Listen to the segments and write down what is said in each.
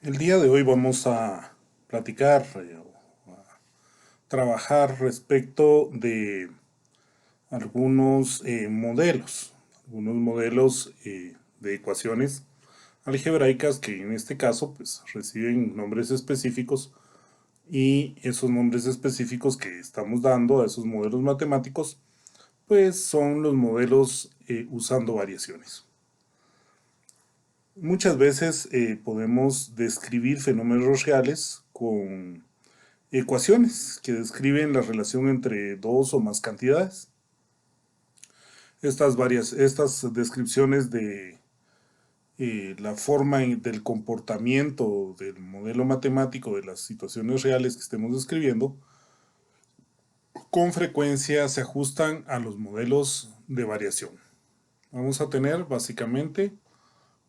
El día de hoy vamos a platicar o a trabajar respecto de algunos modelos de ecuaciones algebraicas que en este caso pues reciben nombres específicos, y esos nombres específicos que estamos dando a esos modelos matemáticos pues son los modelos usando variaciones. Muchas veces podemos describir fenómenos reales con ecuaciones que describen la relación entre dos o más cantidades. Estas descripciones de la forma del comportamiento del modelo matemático de las situaciones reales que estemos describiendo, con frecuencia se ajustan a los modelos de variación. Vamos a tener básicamente,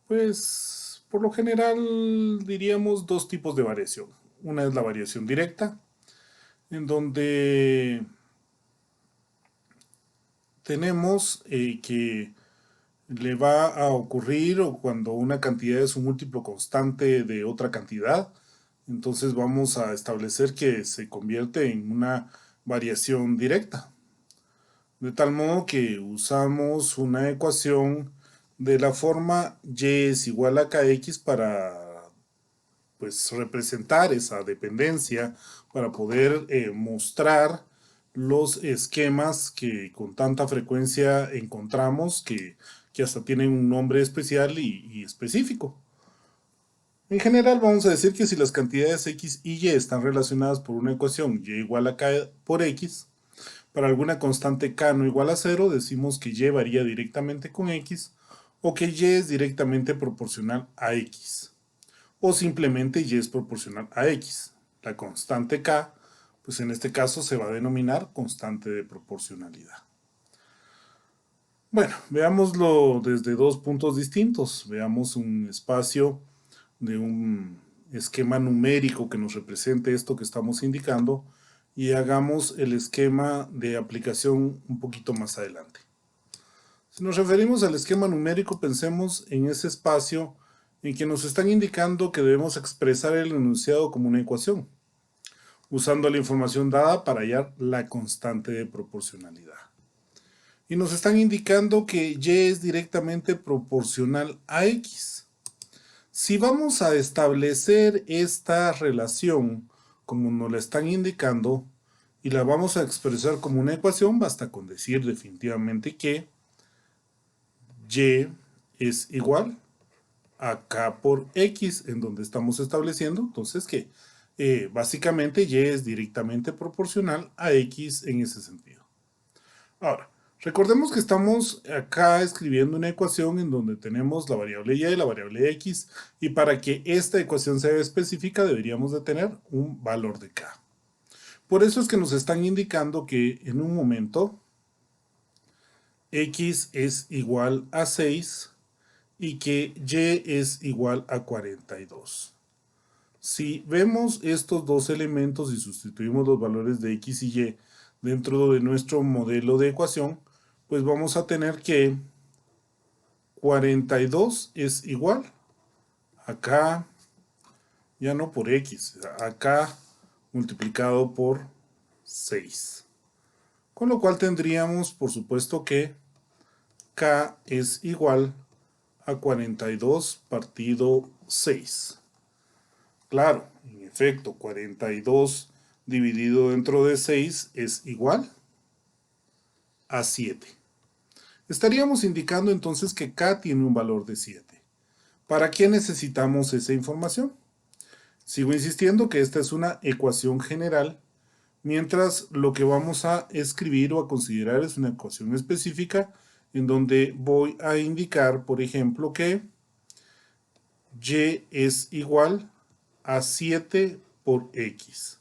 pues, por lo general diríamos dos tipos de variación. Una es la variación directa, en donde tenemos que le va a ocurrir o cuando una cantidad es un múltiplo constante de otra cantidad, entonces vamos a establecer que se convierte en una variación directa. De tal modo que usamos una ecuación de la forma y es igual a kx para pues representar esa dependencia, para poder mostrar los esquemas que con tanta frecuencia encontramos que hasta tienen un nombre especial y específico. En general vamos a decir que si las cantidades x y y están relacionadas por una ecuación y igual a k por x, para alguna constante k no igual a 0, decimos que y varía directamente con x o que y es directamente proporcional a x. O simplemente y es proporcional a x. La constante k, pues en este caso se va a denominar constante de proporcionalidad. Bueno, veámoslo desde dos puntos distintos. Veamos un espacio de un esquema numérico que nos represente esto que estamos indicando y hagamos el esquema de aplicación un poquito más adelante. Si nos referimos al esquema numérico, pensemos en ese espacio en que nos están indicando que debemos expresar el enunciado como una ecuación, usando la información dada para hallar la constante de proporcionalidad. Y nos están indicando que y es directamente proporcional a x. Si vamos a establecer esta relación como nos la están indicando y la vamos a expresar como una ecuación, basta con decir definitivamente que y es igual a k por x, en donde estamos estableciendo entonces que básicamente y es directamente proporcional a x en ese sentido. Ahora, recordemos que estamos acá escribiendo una ecuación en donde tenemos la variable y y la variable x, y para que esta ecuación sea específica deberíamos de tener un valor de k. Por eso es que nos están indicando que en un momento x es igual a 6 y que y es igual a 42. Si vemos estos dos elementos y sustituimos los valores de x y y dentro de nuestro modelo de ecuación, pues vamos a tener que 42 es igual acá, ya no por x, acá multiplicado por 6. Con lo cual tendríamos, por supuesto, que k es igual a 42 partido 6. Claro, en efecto, 42 dividido dentro de 6 es igual a 7. Estaríamos indicando entonces que k tiene un valor de 7. ¿Para qué necesitamos esa información? Sigo insistiendo que esta es una ecuación general, mientras lo que vamos a escribir o a considerar es una ecuación específica en donde voy a indicar, por ejemplo, que y es igual a 7 por x.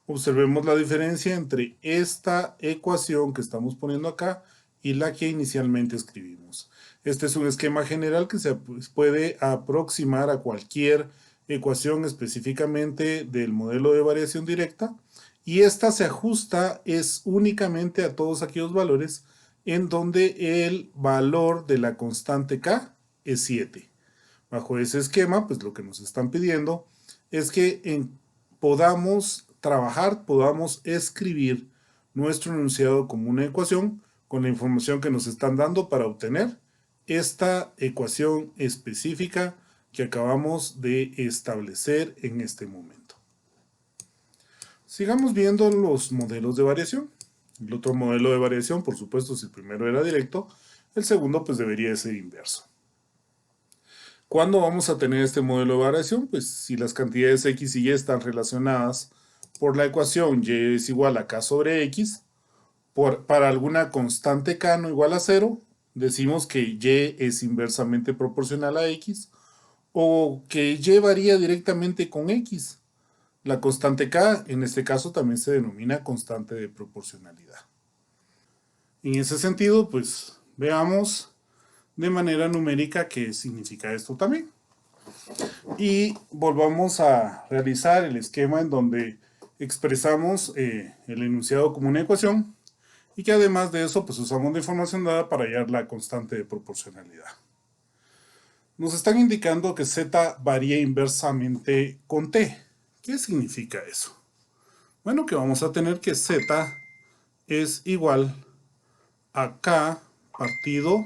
Observemos la diferencia entre esta ecuación que estamos poniendo acá y la que inicialmente escribimos. Este es un esquema general que se puede aproximar a cualquier ecuación específicamente del modelo de variación directa, y esta se ajusta es únicamente a todos aquellos valores en donde el valor de la constante k es 7. Bajo ese esquema, pues lo que nos están pidiendo es que podamos trabajar, podamos escribir nuestro enunciado como una ecuación con la información que nos están dando para obtener esta ecuación específica que acabamos de establecer en este momento. Sigamos viendo los modelos de variación. El otro modelo de variación, por supuesto, si el primero era directo, el segundo pues debería de ser inverso. ¿Cuándo vamos a tener este modelo de variación? Pues si las cantidades x y y están relacionadas por la ecuación y es igual a k sobre x, para alguna constante k no igual a 0, decimos que y es inversamente proporcional a x, o que y varía directamente con x. La constante k, en este caso, también se denomina constante de proporcionalidad. En ese sentido, pues veamos de manera numérica qué significa esto también. Y volvamos a realizar el esquema en donde expresamos el enunciado como una ecuación y que además de eso pues usamos la información dada para hallar la constante de proporcionalidad. Nos están indicando que z varía inversamente con t. ¿Qué significa eso? Bueno, que vamos a tener que z es igual a k partido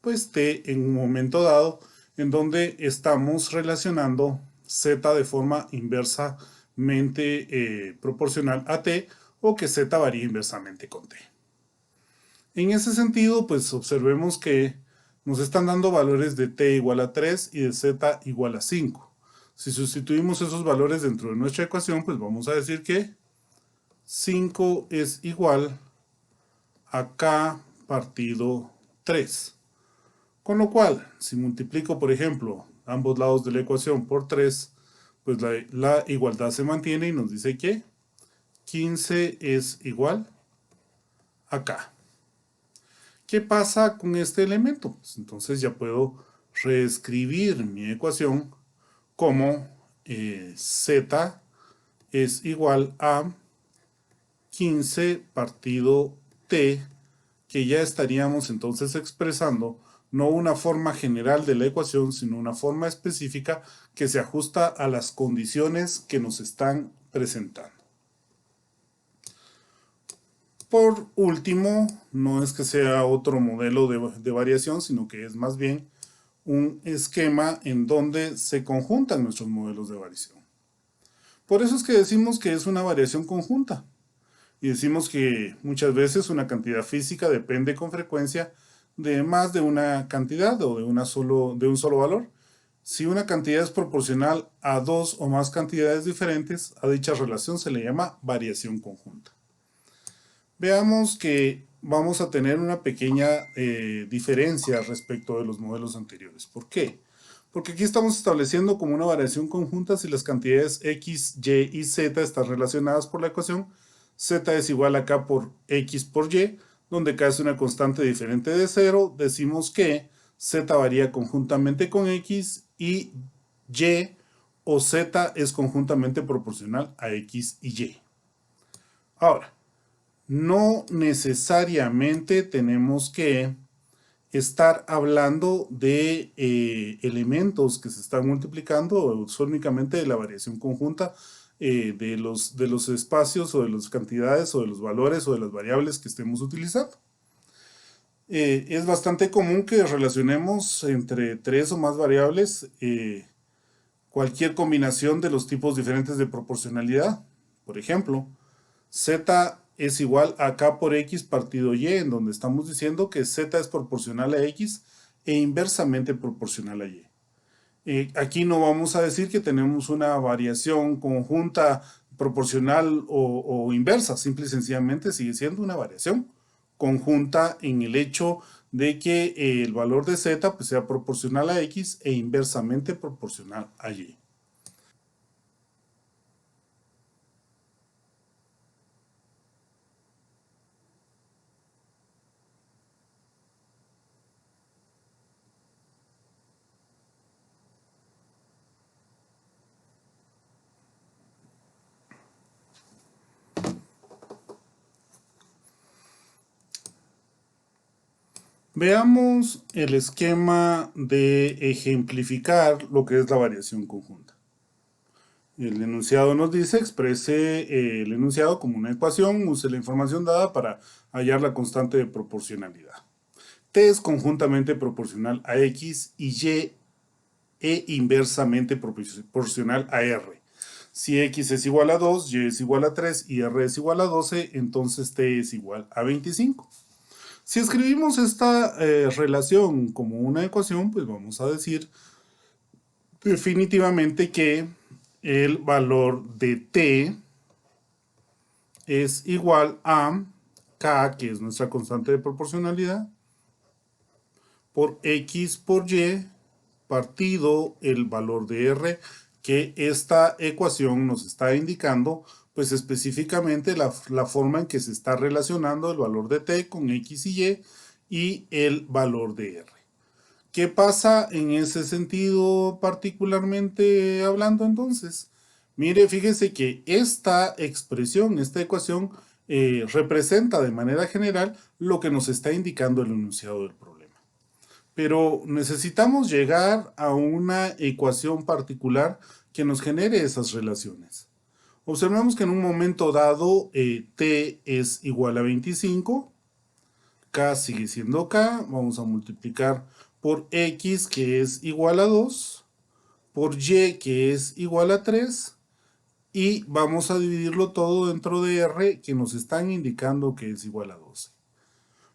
pues t en un momento dado en donde estamos relacionando z de forma inversamente proporcional a t o que z varía inversamente con t. En ese sentido, pues observemos que nos están dando valores de t igual a 3 y de z igual a 5. Si sustituimos esos valores dentro de nuestra ecuación, pues vamos a decir que 5 es igual a k partido 3. Con lo cual, si multiplico, por ejemplo, ambos lados de la ecuación por 3, pues la igualdad se mantiene y nos dice que 15 es igual a k. ¿Qué pasa con este elemento? Pues entonces ya puedo reescribir mi ecuación como z es igual a 15 partido t, que ya estaríamos entonces expresando no una forma general de la ecuación, sino una forma específica que se ajusta a las condiciones que nos están presentando. Por último, no es que sea otro modelo de variación, sino que es más bien un esquema en donde se conjuntan nuestros modelos de variación. Por eso es que decimos que es una variación conjunta. Y decimos que muchas veces una cantidad física depende con frecuencia de más de una cantidad o de un solo valor. Si una cantidad es proporcional a dos o más cantidades diferentes, a dicha relación se le llama variación conjunta. Veamos que vamos a tener una pequeña diferencia respecto de los modelos anteriores. ¿Por qué? Porque aquí estamos estableciendo como una variación conjunta si las cantidades x, y y z están relacionadas por la ecuación z es igual a k por x por y, donde k es una constante diferente de 0, decimos que z varía conjuntamente con x y o z es conjuntamente proporcional a x y y. Ahora, no necesariamente tenemos que estar hablando de elementos que se están multiplicando, o únicamente de la variación conjunta de los espacios o de las cantidades o de los valores o de las variables que estemos utilizando. Es bastante común que relacionemos entre tres o más variables cualquier combinación de los tipos diferentes de proporcionalidad. Por ejemplo, z es igual a k por x partido y, en donde estamos diciendo que z es proporcional a x e inversamente proporcional a y. Aquí no vamos a decir que tenemos una variación conjunta proporcional o inversa, simple y sencillamente sigue siendo una variación conjunta en el hecho de que el valor de z pues, sea proporcional a x e inversamente proporcional a y. Veamos el esquema de ejemplificar lo que es la variación conjunta. El enunciado nos dice, exprese el enunciado como una ecuación, use la información dada para hallar la constante de proporcionalidad. T es conjuntamente proporcional a X y Y inversamente proporcional a R. Si X es igual a 2, Y es igual a 3 y R es igual a 12, entonces T es igual a 25. Si escribimos esta relación como una ecuación, pues vamos a decir definitivamente que el valor de T es igual a K, que es nuestra constante de proporcionalidad, por X por Y partido el valor de R, que esta ecuación nos está indicando pues específicamente la forma en que se está relacionando el valor de T con X y el valor de R. ¿Qué pasa en ese sentido particularmente hablando entonces? Mire, fíjese que esta expresión, esta ecuación, representa de manera general lo que nos está indicando el enunciado del problema. Pero necesitamos llegar a una ecuación particular que nos genere esas relaciones. Observemos que en un momento dado T es igual a 25, K sigue siendo K, vamos a multiplicar por X que es igual a 2, por Y que es igual a 3 y vamos a dividirlo todo dentro de R que nos están indicando que es igual a 12.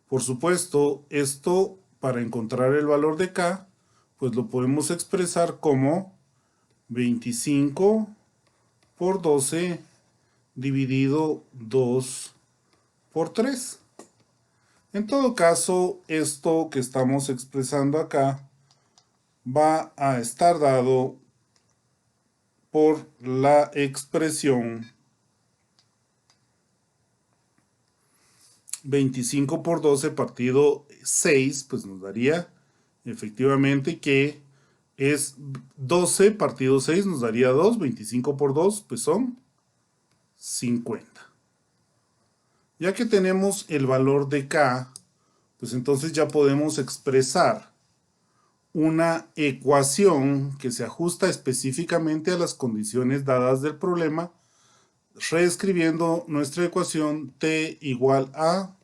Por supuesto, esto para encontrar el valor de K, pues lo podemos expresar como 25 por 12 dividido 2 por 3. En todo caso, esto que estamos expresando acá va a estar dado por la expresión 25 por 12 partido 6, pues nos daría efectivamente que es 12 partido 6, nos daría 2, 25 por 2, pues son 50. Ya que tenemos el valor de K, pues entonces ya podemos expresar una ecuación que se ajusta específicamente a las condiciones dadas del problema, reescribiendo nuestra ecuación T igual a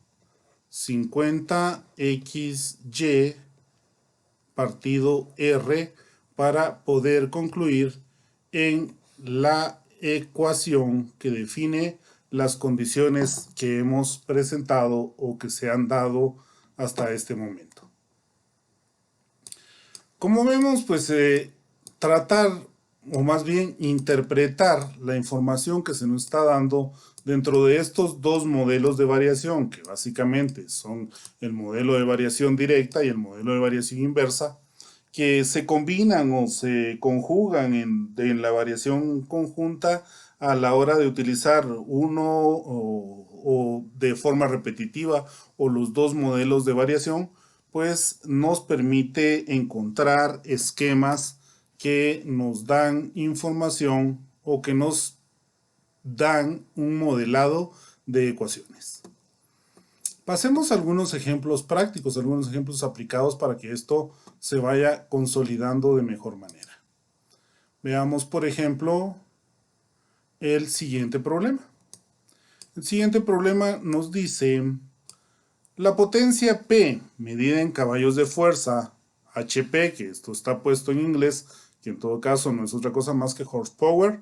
50xy partido R para poder concluir en la ecuación que define las condiciones que hemos presentado o que se han dado hasta este momento. Como vemos, pues tratar o más bien interpretar la información que se nos está dando dentro de estos dos modelos de variación, que básicamente son el modelo de variación directa y el modelo de variación inversa, que se combinan o se conjugan en la variación conjunta a la hora de utilizar uno o de forma repetitiva o los dos modelos de variación, pues nos permite encontrar esquemas que nos dan información o que nos dan un modelado de ecuaciones. Pasemos a algunos ejemplos prácticos, algunos ejemplos aplicados para que esto se vaya consolidando de mejor manera. Veamos, por ejemplo, el siguiente problema. El siguiente problema nos dice: la potencia P, medida en caballos de fuerza, HP, que esto está puesto en inglés, que en todo caso no es otra cosa más que horsepower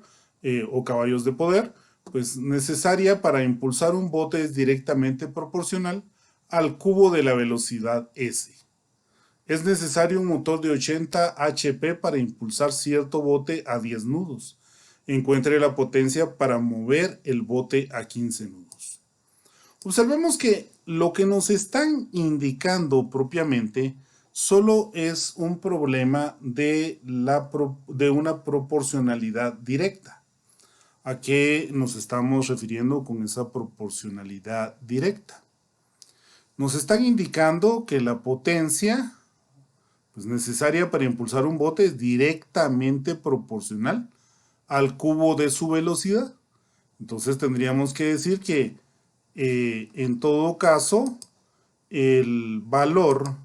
o caballos de poder, pues necesaria para impulsar un bote es directamente proporcional al cubo de la velocidad S. Es necesario un motor de 80 HP para impulsar cierto bote a 10 nudos. Encuentre la potencia para mover el bote a 15 nudos. Observemos que lo que nos están indicando propiamente solo es un problema de una proporcionalidad directa. ¿A qué nos estamos refiriendo con esa proporcionalidad directa? Nos están indicando que la potencia pues, necesaria para impulsar un bote es directamente proporcional al cubo de su velocidad. Entonces tendríamos que decir que en todo caso el valor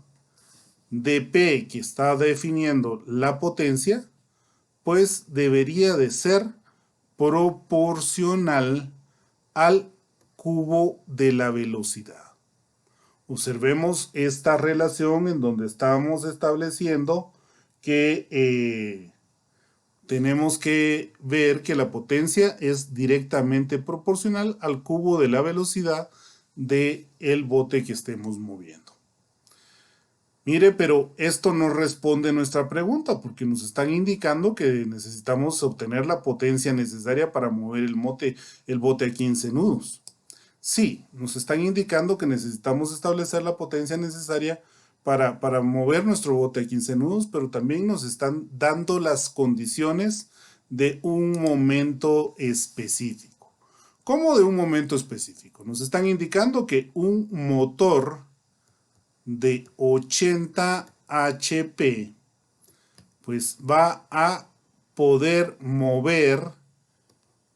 de P que está definiendo la potencia, pues debería de ser proporcional al cubo de la velocidad. Observemos esta relación en donde estamos estableciendo que tenemos que ver que la potencia es directamente proporcional al cubo de la velocidad del bote que estemos moviendo. Mire, pero esto no responde nuestra pregunta porque nos están indicando que necesitamos obtener la potencia necesaria para mover el bote a 15 nudos. Sí, nos están indicando que necesitamos establecer la potencia necesaria para mover nuestro bote a 15 nudos, pero también nos están dando las condiciones de un momento específico. ¿Cómo de un momento específico? Nos están indicando que un motor de 80 HP pues va a poder mover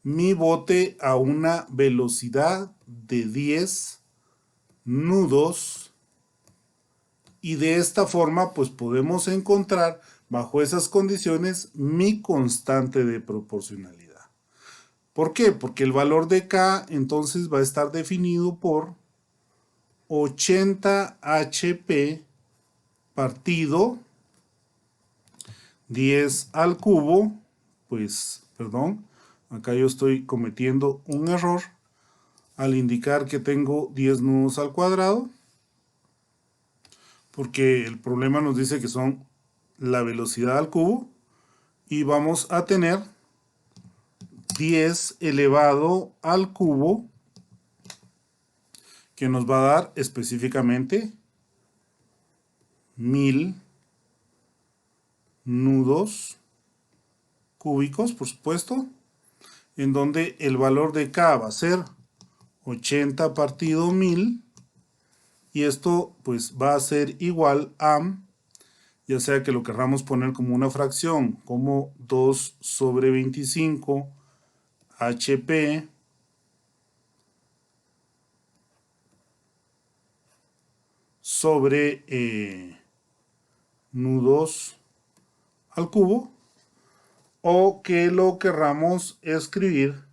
mi bote a una velocidad de 10 nudos y de esta forma pues podemos encontrar bajo esas condiciones mi constante de proporcionalidad. ¿Por qué? Porque el valor de K entonces va a estar definido por 80 HP partido 10 al cubo, pues, perdón, acá yo estoy cometiendo un error al indicar que tengo 10 nudos al cuadrado, porque el problema nos dice que son la velocidad al cubo, y vamos a tener 10 elevado al cubo, que nos va a dar específicamente 1000 nudos cúbicos, por supuesto, en donde el valor de K va a ser 80 partido 1000, y esto pues va a ser igual a, ya sea que lo querramos poner como una fracción, como 2 sobre 25 HP sobre nudos al cubo, o que lo querramos escribir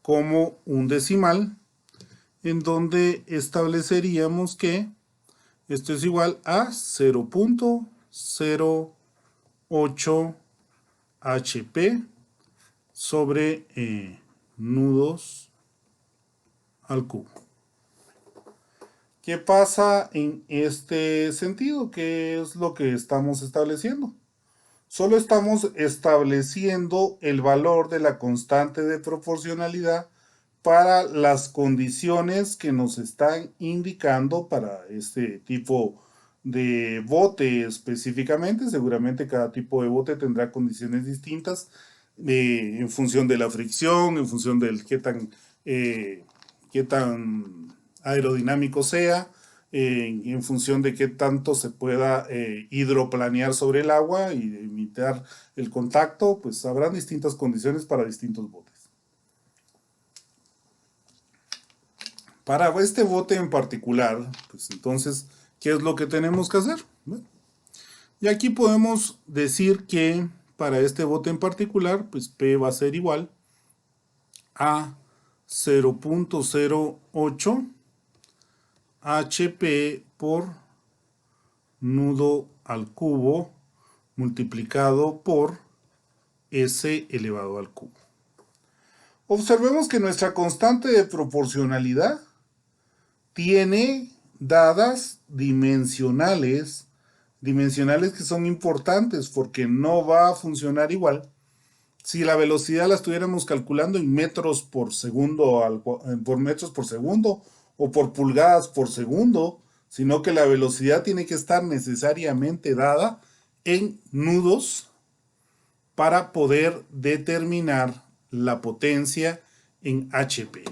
como un decimal, en donde estableceríamos que esto es igual a 0.08 HP sobre nudos al cubo. ¿Qué pasa en este sentido? ¿Qué es lo que estamos estableciendo? Solo estamos estableciendo el valor de la constante de proporcionalidad para las condiciones que nos están indicando para este tipo de bote específicamente. Seguramente cada tipo de bote tendrá condiciones distintas en función de la fricción, en función del qué tan aerodinámico sea, en función de qué tanto se pueda hidroplanear sobre el agua y evitar el contacto, pues habrán distintas condiciones para distintos botes. Para este bote en particular, pues entonces, ¿qué es lo que tenemos que hacer? Bueno, y aquí podemos decir que para este bote en particular, pues P va a ser igual a 0.08 HP por nudo al cubo multiplicado por S elevado al cubo. Observemos que nuestra constante de proporcionalidad tiene dadas dimensionales que son importantes porque no va a funcionar igual si la velocidad la estuviéramos calculando en metros por segundo, por metros por segundo o por pulgadas por segundo, sino que la velocidad tiene que estar necesariamente dada en nudos para poder determinar la potencia en HP.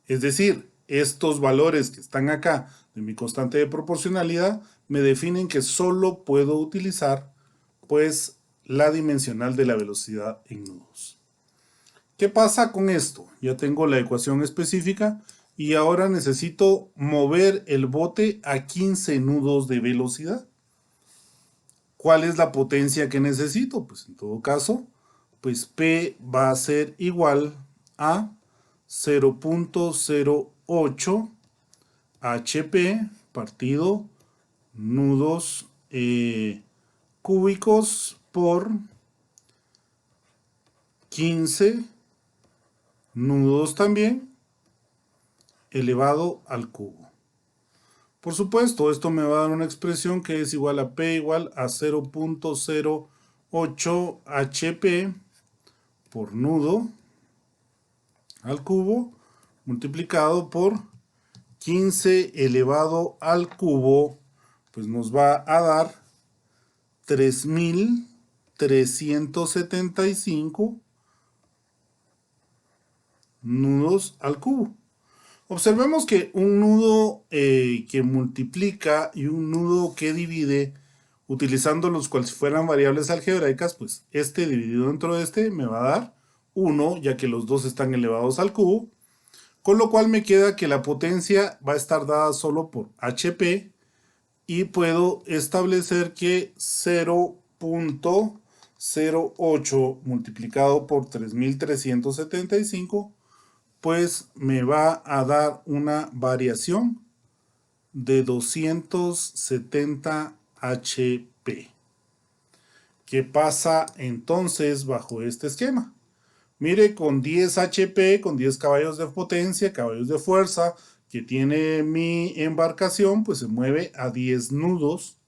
Es decir, estos valores que están acá de mi constante de proporcionalidad me definen que solo puedo utilizar pues la dimensional de la velocidad en nudos. ¿Qué pasa con esto? Ya tengo la ecuación específica y ahora necesito mover el bote a 15 nudos de velocidad. ¿cuál es la potencia que necesito? Pues en todo caso, pues P va a ser igual a 0.08 HP partido nudos cúbicos por 15 nudos también elevado al cubo. Por supuesto, esto me va a dar una expresión que es igual a P igual a 0.08 HP por nudo al cubo multiplicado por 15 elevado al cubo, pues nos va a dar 3.375 nudos al cubo. Observemos que un nudo que multiplica y un nudo que divide, utilizándolos cual si fueran variables algebraicas, pues este dividido dentro de este me va a dar 1, ya que los dos están elevados al cubo, con lo cual me queda que la potencia va a estar dada solo por HP, y puedo establecer que 0.08 multiplicado por 3.375 pues me va a dar una variación de 270 HP. ¿Qué pasa entonces bajo este esquema? Mire, con 10 HP, con 10 caballos de potencia, caballos de fuerza que tiene mi embarcación, pues se mueve a 10 nudos.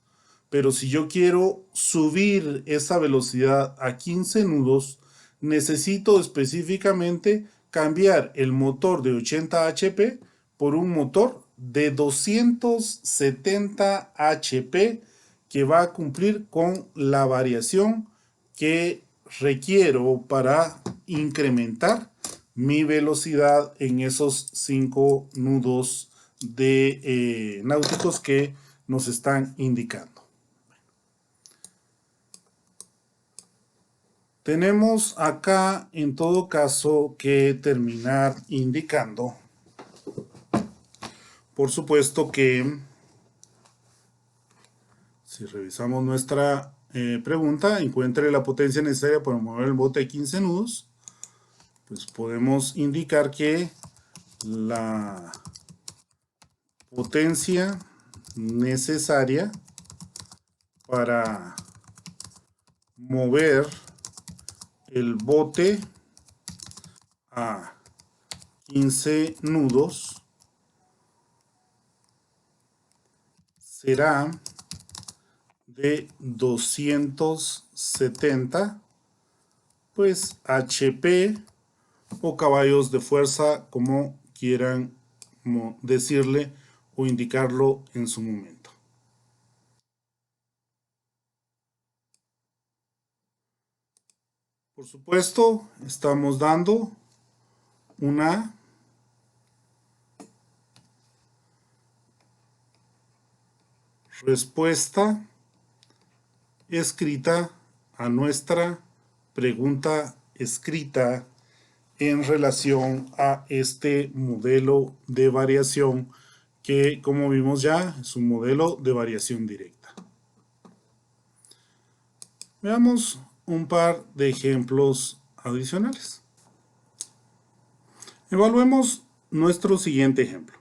Pero si yo quiero subir esa velocidad a 15 nudos, necesito específicamente cambiar el motor de 80 HP por un motor de 270 HP que va a cumplir con la variación que requiero para incrementar mi velocidad en esos 5 nudos de náuticos que nos están indicando. Tenemos acá en todo caso que terminar indicando, por supuesto que si revisamos nuestra pregunta, encuentre la potencia necesaria para mover el bote de 15 nudos, pues podemos indicar que la potencia necesaria para mover el bote a 15 nudos será de 270 pues HP o caballos de fuerza, como quieran decirle o indicarlo en su momento. Por supuesto, estamos dando una respuesta escrita a nuestra pregunta escrita en relación a este modelo de variación que, como vimos ya, es un modelo de variación directa. Veamos un par de ejemplos adicionales. Evaluemos nuestro siguiente ejemplo.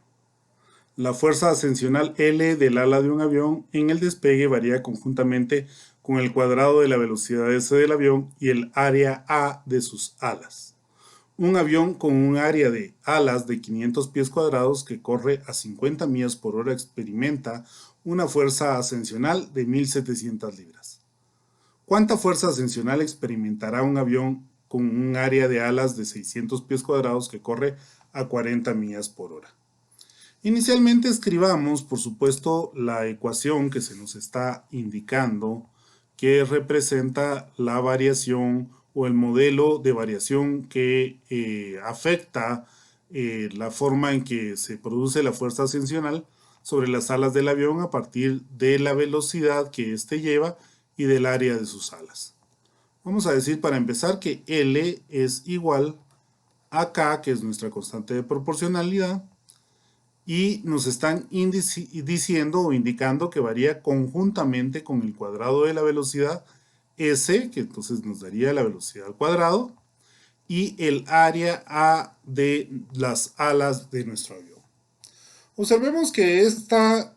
La fuerza ascensional L del ala de un avión en el despegue varía conjuntamente con el cuadrado de la velocidad S del avión y el área A de sus alas. Un avión con un área de alas de 500 pies cuadrados que corre a 50 millas por hora experimenta una fuerza ascensional de 1.700 libras. ¿Cuánta fuerza ascensional experimentará un avión con un área de alas de 600 pies cuadrados que corre a 40 millas por hora? Inicialmente escribamos, por supuesto, la ecuación que se nos está indicando que representa la variación o el modelo de variación que afecta la forma en que se produce la fuerza ascensional sobre las alas del avión a partir de la velocidad que éste lleva y del área de sus alas. Vamos a decir para empezar que L es igual a K, que es nuestra constante de proporcionalidad, y nos están diciendo o indicando que varía conjuntamente con el cuadrado de la velocidad S, que entonces nos daría la velocidad al cuadrado, y el área A de las alas de nuestro avión. Observemos que esta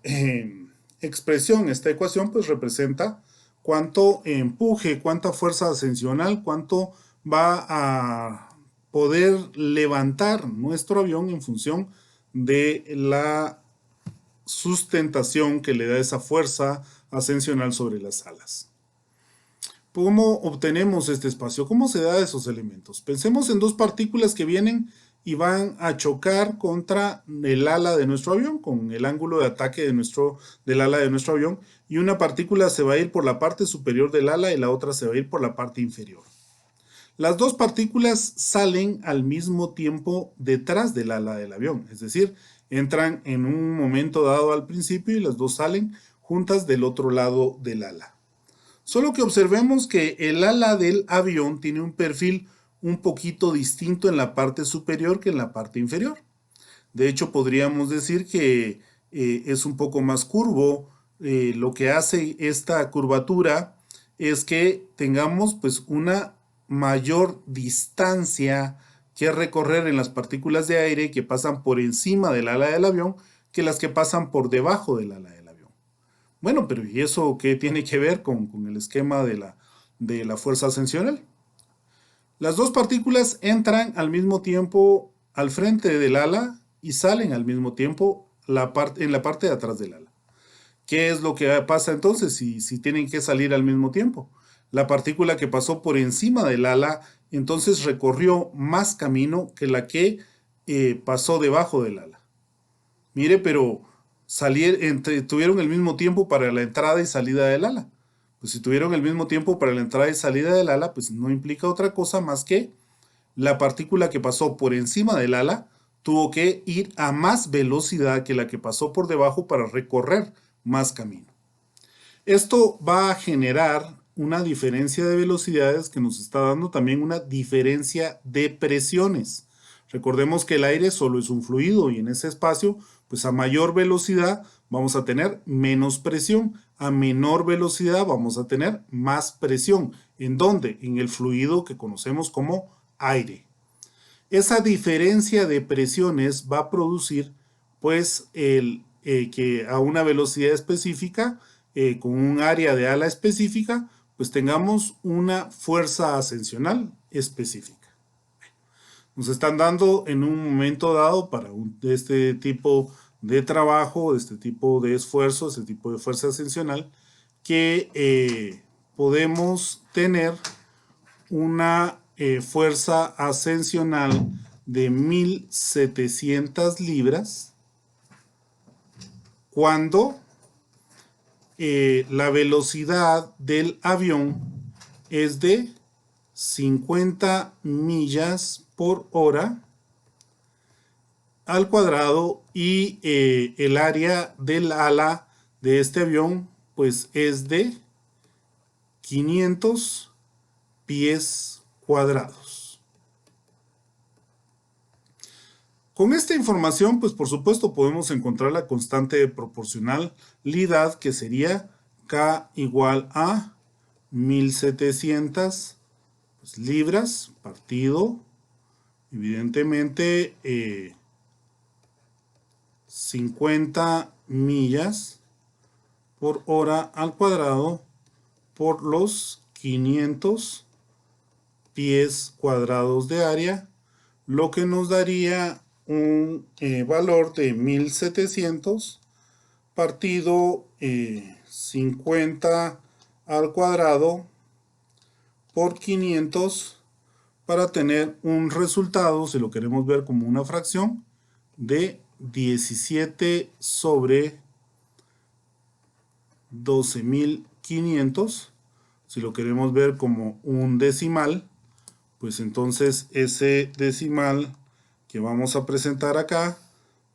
expresión, esta ecuación, pues representa cuánto empuje, cuánta fuerza ascensional, cuánto va a poder levantar nuestro avión en función de la sustentación que le da esa fuerza ascensional sobre las alas. ¿Cómo obtenemos este espacio? ¿Cómo se da esos elementos? Pensemos en dos partículas que vienen y van a chocar contra el ala de nuestro avión, con el ángulo de ataque del ala de nuestro avión, y una partícula se va a ir por la parte superior del ala y la otra se va a ir por la parte inferior. Las dos partículas salen al mismo tiempo detrás del ala del avión, es decir, entran en un momento dado al principio y las dos salen juntas del otro lado del ala. Solo que observemos que el ala del avión tiene un perfil un poquito distinto en la parte superior que en la parte inferior. De hecho, podríamos decir que es un poco más curvo. Lo que hace esta curvatura es que tengamos pues una mayor distancia que recorrer en las partículas de aire que pasan por encima del ala del avión que las que pasan por debajo del ala del avión. Bueno, pero ¿y eso qué tiene que ver con el esquema de la fuerza ascensional? Las dos partículas entran al mismo tiempo al frente del ala y salen al mismo tiempo en la parte de atrás del ala. ¿Qué es lo que pasa entonces si tienen que salir al mismo tiempo? La partícula que pasó por encima del ala entonces recorrió más camino que la que pasó debajo del ala. Mire, pero tuvieron el mismo tiempo para la entrada y salida del ala. Pues si tuvieron el mismo tiempo para la entrada y salida del ala, pues no implica otra cosa más que la partícula que pasó por encima del ala tuvo que ir a más velocidad que la que pasó por debajo para recorrer más camino. Esto va a generar una diferencia de velocidades que nos está dando también una diferencia de presiones. Recordemos que el aire solo es un fluido y en ese espacio, pues a mayor velocidad vamos a tener menos presión, a menor velocidad vamos a tener más presión. ¿En dónde? En el fluido que conocemos como aire. Esa diferencia de presiones va a producir pues que a una velocidad específica, con un área de ala específica, pues tengamos una fuerza ascensional específica. Nos están dando en un momento dado para este tipo de trabajo, este tipo de esfuerzo, este tipo de fuerza ascensional, que podemos tener una fuerza ascensional de 1700 libras cuando la velocidad del avión es de 50 millas por hora al cuadrado y el área del ala de este avión pues es de 500 pies cuadrados. Con esta información, pues por supuesto podemos encontrar la constante de proporcionalidad que sería K igual a 1700 libras partido, evidentemente 50 millas por hora al cuadrado por los 500 pies cuadrados de área, lo que nos daría un valor de 1700 partido 50 al cuadrado por 500 para tener un resultado, si lo queremos ver como una fracción, de 17 sobre 12.500. Si lo queremos ver como un decimal, pues entonces ese decimal que vamos a presentar acá,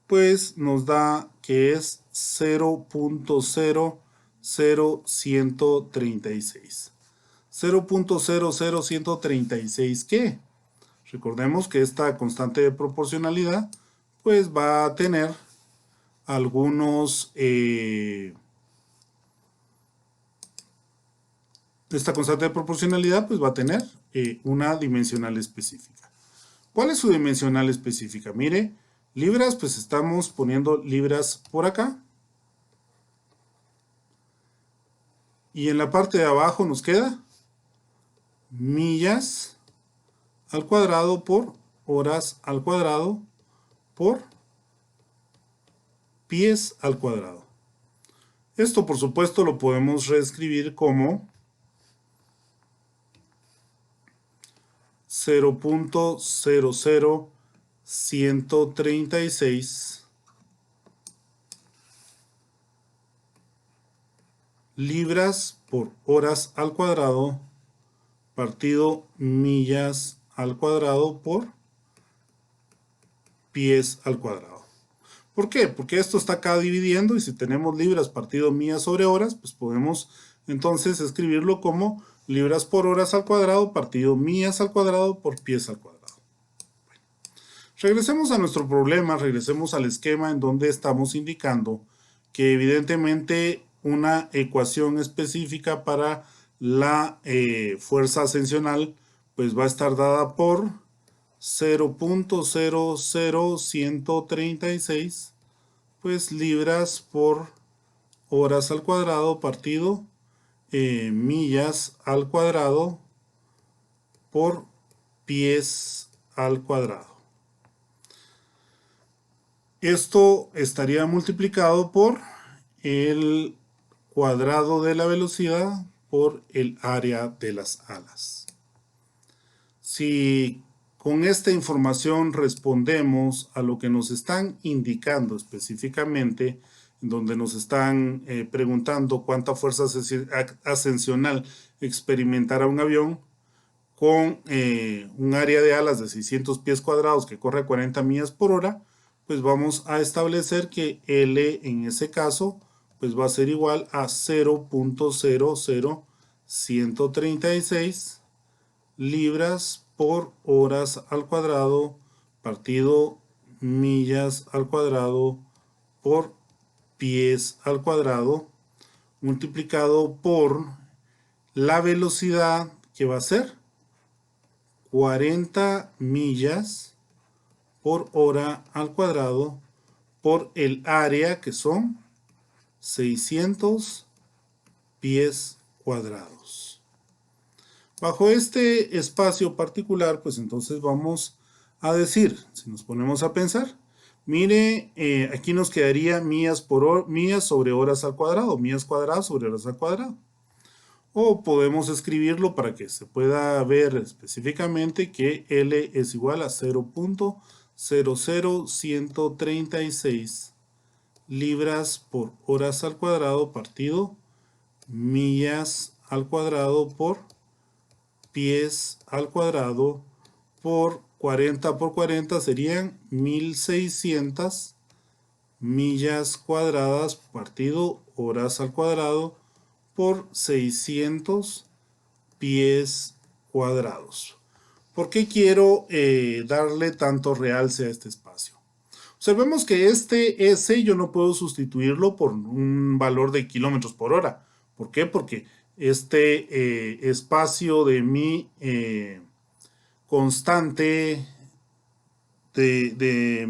pues nos da que es 0.00136. 0.00136, ¿qué? Recordemos que esta constante de proporcionalidad pues va a tener algunos, esta constante de proporcionalidad pues va a tener una dimensional específica. ¿Cuál es su dimensional específica? Mire, libras, pues estamos poniendo libras por acá. Y en la parte de abajo nos queda millas al cuadrado por horas al cuadrado por pies al cuadrado. Esto, por supuesto, lo podemos reescribir como 0.00136 libras por horas al cuadrado partido millas al cuadrado por pies al cuadrado. ¿Por qué? Porque esto está acá dividiendo y si tenemos libras partido millas sobre horas, pues podemos entonces escribirlo como libras por horas al cuadrado partido millas al cuadrado por pies al cuadrado. Bueno, regresemos a nuestro problema, regresemos al esquema en donde estamos indicando que evidentemente una ecuación específica para la fuerza ascensional pues va a estar dada por 0.00136 pues libras por horas al cuadrado partido millas al cuadrado por pies al cuadrado. Esto estaría multiplicado por el cuadrado de la velocidad por el área de las alas. Si con esta información respondemos a lo que nos están indicando específicamente, donde nos están preguntando cuánta fuerza ascensional experimentará un avión con un área de alas de 600 pies cuadrados que corre a 40 millas por hora, pues vamos a establecer que L en ese caso pues va a ser igual a 0.00136 libras por horas al cuadrado partido millas al cuadrado por pies al cuadrado multiplicado por la velocidad que va a ser 40 millas por hora al cuadrado por el área que son 600 pies cuadrados. Bajo este espacio particular, pues entonces vamos a decir, si nos ponemos a pensar, mire, aquí nos quedaría millas sobre horas al cuadrado, millas cuadradas sobre horas al cuadrado. O podemos escribirlo para que se pueda ver específicamente que L es igual a 0.00136 libras por horas al cuadrado partido millas al cuadrado por pies al cuadrado por 40 por 40 serían 1600 millas cuadradas partido horas al cuadrado por 600 pies cuadrados. ¿Por qué quiero darle tanto realce a este espacio? Observemos que este S yo no puedo sustituirlo por un valor de kilómetros por hora. ¿Por qué? Porque este espacio de mi constante de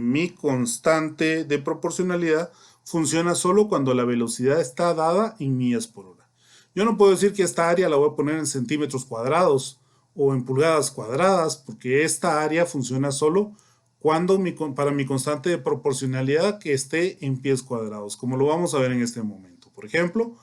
proporcionalidad funciona solo cuando la velocidad está dada en millas por hora. Yo no puedo decir que esta área la voy a poner en centímetros cuadrados o en pulgadas cuadradas, porque esta área funciona solo cuando para mi constante de proporcionalidad que esté en pies cuadrados, como lo vamos a ver en este momento. Por ejemplo,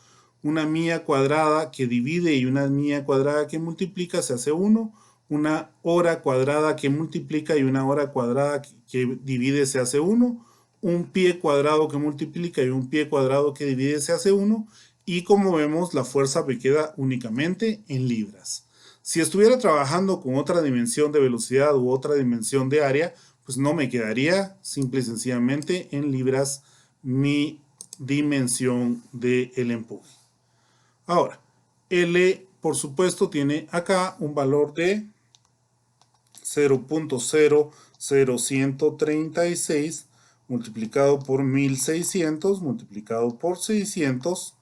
una milla cuadrada que divide y una milla cuadrada que multiplica se hace 1, una hora cuadrada que multiplica y una hora cuadrada que divide se hace 1, un pie cuadrado que multiplica y un pie cuadrado que divide se hace 1, y como vemos la fuerza me queda únicamente en libras. Si estuviera trabajando con otra dimensión de velocidad u otra dimensión de área, pues no me quedaría simple y sencillamente en libras mi dimensión del empuje. Ahora, L por supuesto tiene acá un valor de 0.00136 multiplicado por 1600 multiplicado por 600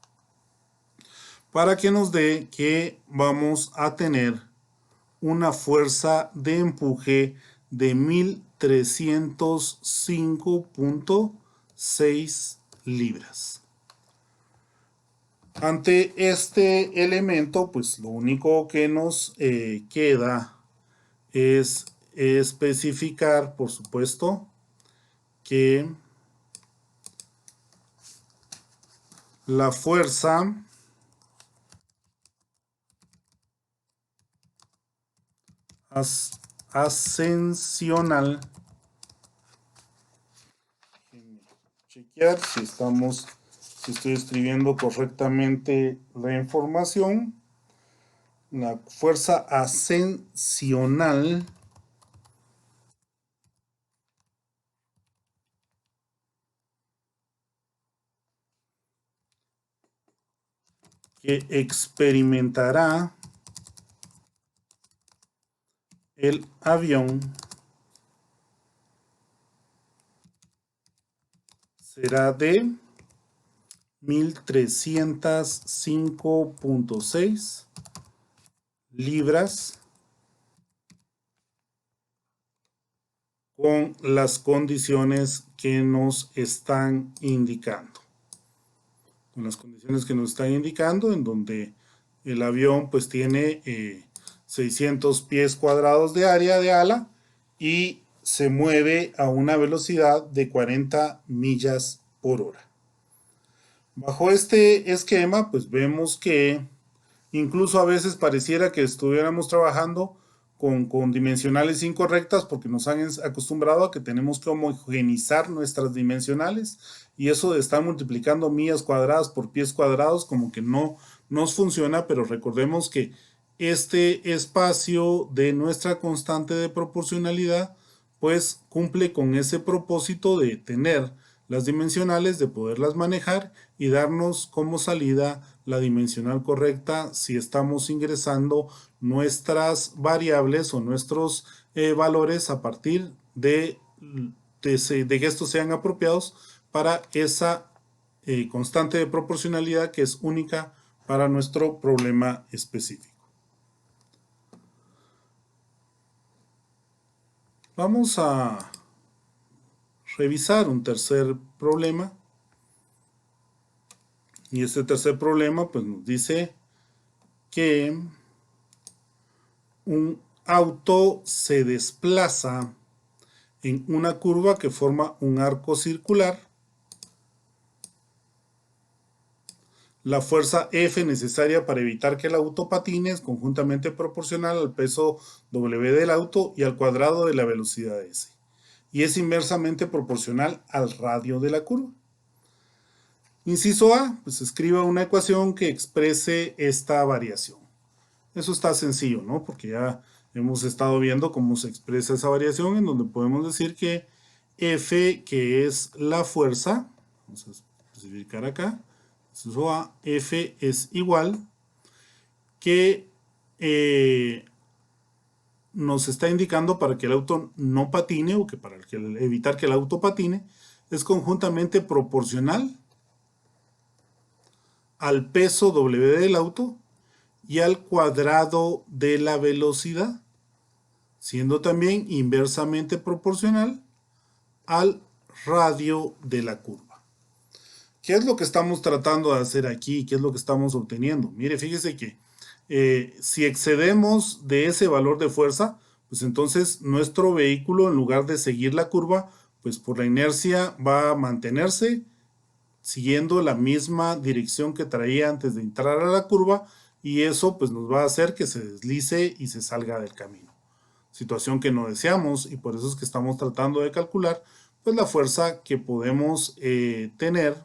para que nos dé que vamos a tener una fuerza de empuje de 1305.6 libras. Ante este elemento, pues lo único que nos queda es especificar, por supuesto, que la fuerza ascensional, chequear si estoy escribiendo correctamente la información. La fuerza ascensional que experimentará el avión será de 1305.6 libras con las condiciones que nos están indicando. Con las condiciones que nos están indicando, en donde el avión pues tiene 600 pies cuadrados de área de ala y se mueve a una velocidad de 40 millas por hora. Bajo este esquema, pues vemos que incluso a veces pareciera que estuviéramos trabajando con dimensionales incorrectas porque nos han acostumbrado a que tenemos que homogeneizar nuestras dimensionales y eso de estar multiplicando millas cuadradas por pies cuadrados como que no nos funciona, pero recordemos que este espacio de nuestra constante de proporcionalidad pues cumple con ese propósito de tener las dimensionales, de poderlas manejar y darnos como salida la dimensional correcta si estamos ingresando nuestras variables o nuestros valores a partir de que estos sean apropiados para esa constante de proporcionalidad que es única para nuestro problema específico. Vamos a revisar un tercer problema. Y este tercer problema pues nos dice que un auto se desplaza en una curva que forma un arco circular. La fuerza F necesaria para evitar que el auto patine es conjuntamente proporcional al peso W del auto y al cuadrado de la velocidad S. Y es inversamente proporcional al radio de la curva. Inciso A, pues escriba una ecuación que exprese esta variación. Eso está sencillo, ¿no? Porque ya hemos estado viendo cómo se expresa esa variación, en donde podemos decir que F, que es la fuerza, vamos a especificar acá, inciso A, F es igual que nos está indicando para que el auto no patine o que para evitar que el auto patine es conjuntamente proporcional al peso W del auto y al cuadrado de la velocidad, siendo también inversamente proporcional al radio de la curva. ¿Qué es lo que estamos tratando de hacer aquí? ¿Qué es lo que estamos obteniendo? Mire, fíjese que si excedemos de ese valor de fuerza, pues entonces nuestro vehículo, en lugar de seguir la curva, pues por la inercia va a mantenerse siguiendo la misma dirección que traía antes de entrar a la curva, y eso pues nos va a hacer que se deslice y se salga del camino. Situación que no deseamos, y por eso es que estamos tratando de calcular pues la fuerza que podemos tener,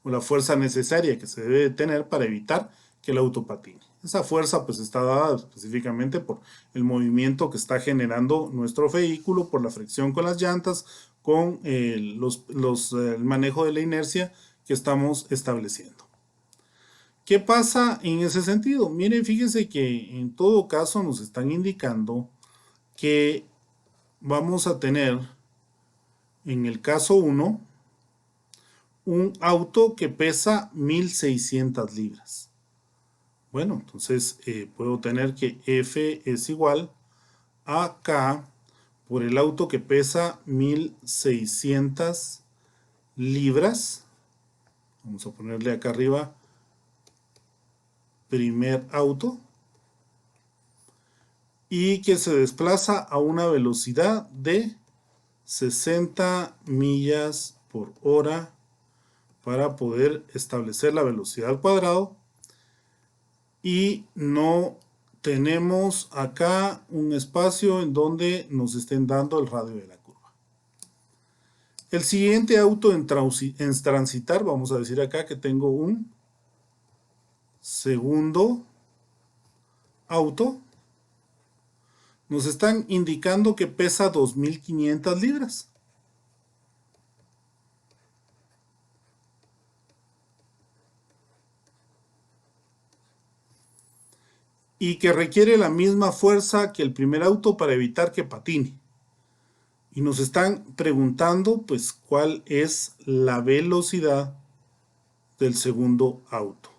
o la fuerza necesaria que se debe tener para evitar que el auto patine. Esa fuerza pues está dada específicamente por el movimiento que está generando nuestro vehículo, por la fricción con las llantas, con el manejo de la inercia que estamos estableciendo. ¿Qué pasa en ese sentido? Miren, fíjense que en todo caso nos están indicando que vamos a tener En el caso 1, un auto que pesa 1600 libras. Bueno, entonces puedo tener que F es igual a K por el auto que pesa 1600 libras. Vamos a ponerle acá arriba primer auto. Y que se desplaza a una velocidad de 60 millas por hora para poder establecer la velocidad al cuadrado. Y no tenemos acá un espacio en donde nos estén dando el radio de la curva. El siguiente auto en transitar, vamos a decir acá que tengo un segundo auto. Nos están indicando que pesa 2500 libras. Y que requiere la misma fuerza que el primer auto para evitar que patine. Y nos están preguntando, pues, cuál es la velocidad del segundo auto.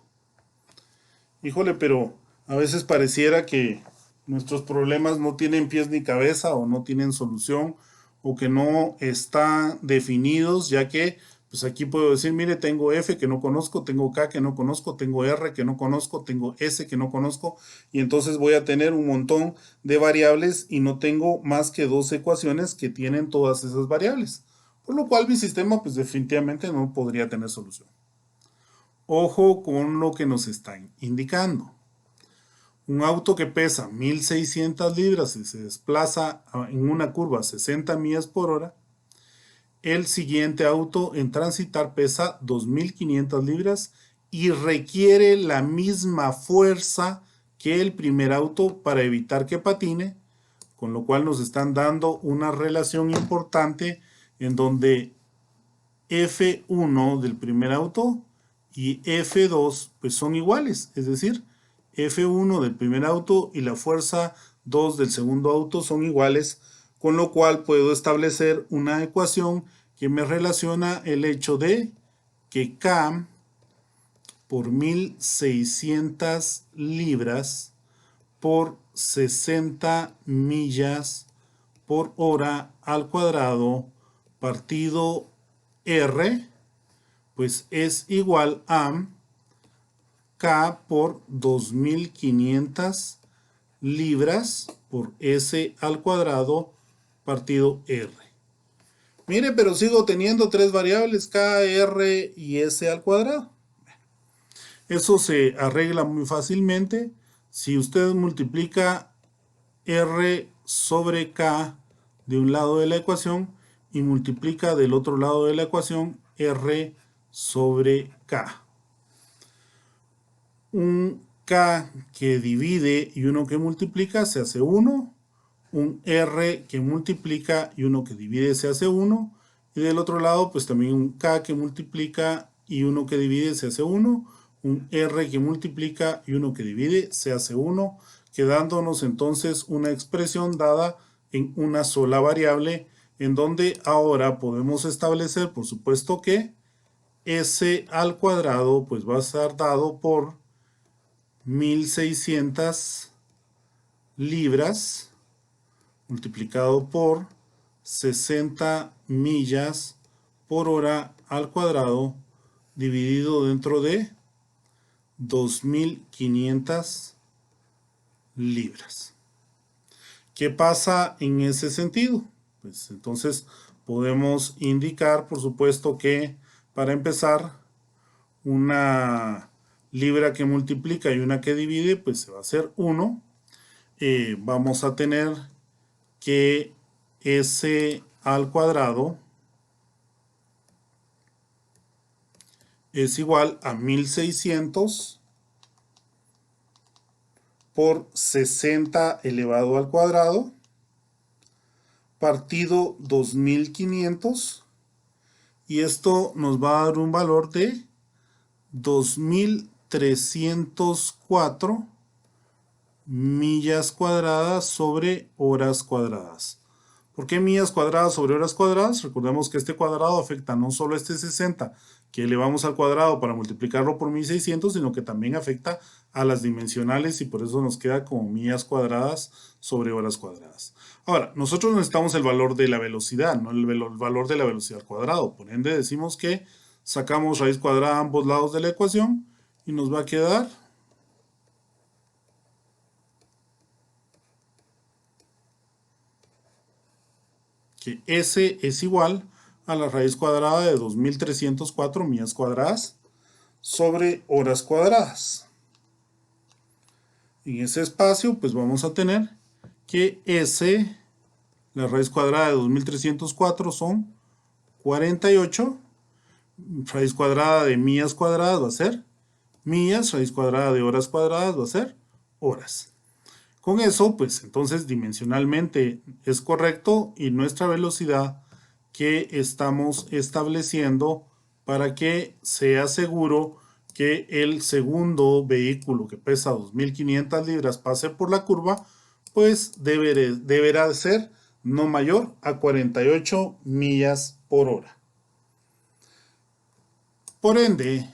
Híjole, pero a veces pareciera que nuestros problemas no tienen pies ni cabeza o no tienen solución o que no están definidos, ya que pues aquí puedo decir, mire, tengo F que no conozco, tengo K que no conozco, tengo R que no conozco, tengo S que no conozco, y entonces voy a tener un montón de variables y no tengo más que dos ecuaciones que tienen todas esas variables, por lo cual mi sistema pues definitivamente no podría tener solución. Ojo con lo que nos están indicando. Un auto que pesa 1600 libras y se desplaza en una curva a 60 millas por hora. El siguiente auto en transitar pesa 2500 libras y requiere la misma fuerza que el primer auto para evitar que patine, con lo cual nos están dando una relación importante en donde F1 del primer auto y F2 pues son iguales, es decir, F1 del primer auto y la fuerza 2 del segundo auto son iguales, con lo cual puedo establecer una ecuación que me relaciona el hecho de que K por 1600 libras por 60 millas por hora al cuadrado partido R, pues es igual a K por 2500 libras por S al cuadrado partido R. Mire, pero sigo teniendo tres variables, K, R y S al cuadrado. Eso se arregla muy fácilmente. Si usted multiplica R sobre K de un lado de la ecuación y multiplica del otro lado de la ecuación R sobre K. Un K que divide y uno que multiplica se hace 1. Un R que multiplica y uno que divide se hace 1. Y del otro lado, pues también un K que multiplica y uno que divide se hace 1. Un R que multiplica y uno que divide se hace 1. Quedándonos entonces una expresión dada en una sola variable, en donde ahora podemos establecer, por supuesto, que S al cuadrado pues va a estar dado por 1600 libras multiplicado por 60 millas por hora al cuadrado dividido dentro de 2500 libras. ¿Qué pasa en ese sentido? Pues entonces podemos indicar, por supuesto, que para empezar, una libra que multiplica y una que divide, pues se va a hacer 1. Vamos a tener que S al cuadrado es igual a 1600 por 60 elevado al cuadrado partido 2500, y esto nos va a dar un valor de 2304 millas cuadradas sobre horas cuadradas. ¿Por qué millas cuadradas sobre horas cuadradas? Recordemos que este cuadrado afecta no solo a este 60 que elevamos al cuadrado para multiplicarlo por 1600, sino que también afecta a las dimensionales y por eso nos queda como millas cuadradas sobre horas cuadradas. Ahora, nosotros necesitamos el valor de la velocidad, no el valor de la velocidad al cuadrado. Por ende, decimos que sacamos raíz cuadrada a ambos lados de la ecuación y nos va a quedar que S es igual a la raíz cuadrada de 2304 millas cuadradas sobre horas cuadradas. En ese espacio, pues vamos a tener que S, la raíz cuadrada de 2304 son 48. Raíz cuadrada de millas cuadradas va a ser millas, raíz cuadrada de horas cuadradas va a ser horas. Con eso, pues entonces dimensionalmente es correcto y nuestra velocidad que estamos estableciendo para que sea seguro que el segundo vehículo que pesa 2500 libras pase por la curva, pues deberá ser no mayor a 48 millas por hora. Por ende,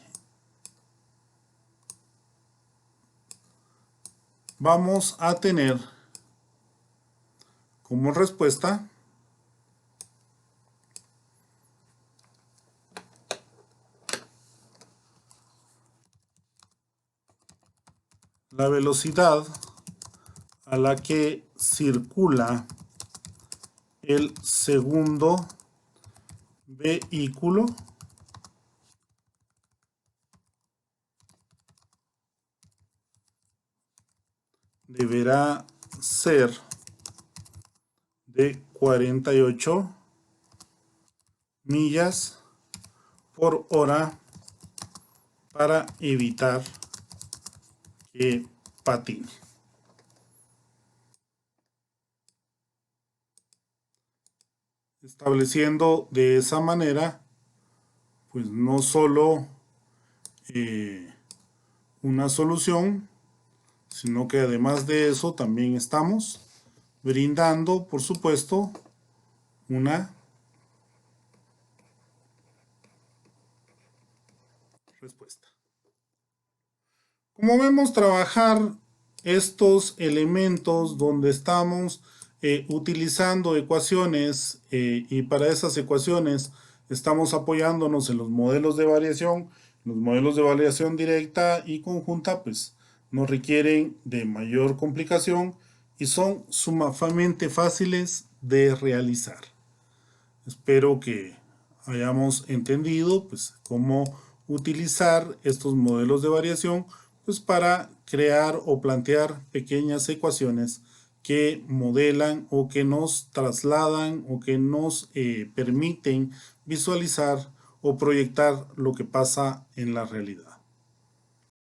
vamos a tener como respuesta la velocidad a la que circula el segundo vehículo deberá ser de 48 millas por hora para evitar que patine. Estableciendo de esa manera, pues no solo una solución, sino que además de eso también estamos brindando, por supuesto, una respuesta. Como vemos, trabajar estos elementos donde estamos utilizando ecuaciones y para esas ecuaciones estamos apoyándonos en los modelos de variación. Los modelos de variación directa y conjunta pues no requieren de mayor complicación y son sumamente fáciles de realizar. Espero que hayamos entendido pues cómo utilizar estos modelos de variación pues para crear o plantear pequeñas ecuaciones que modelan o que nos trasladan o que nos permiten visualizar o proyectar lo que pasa en la realidad.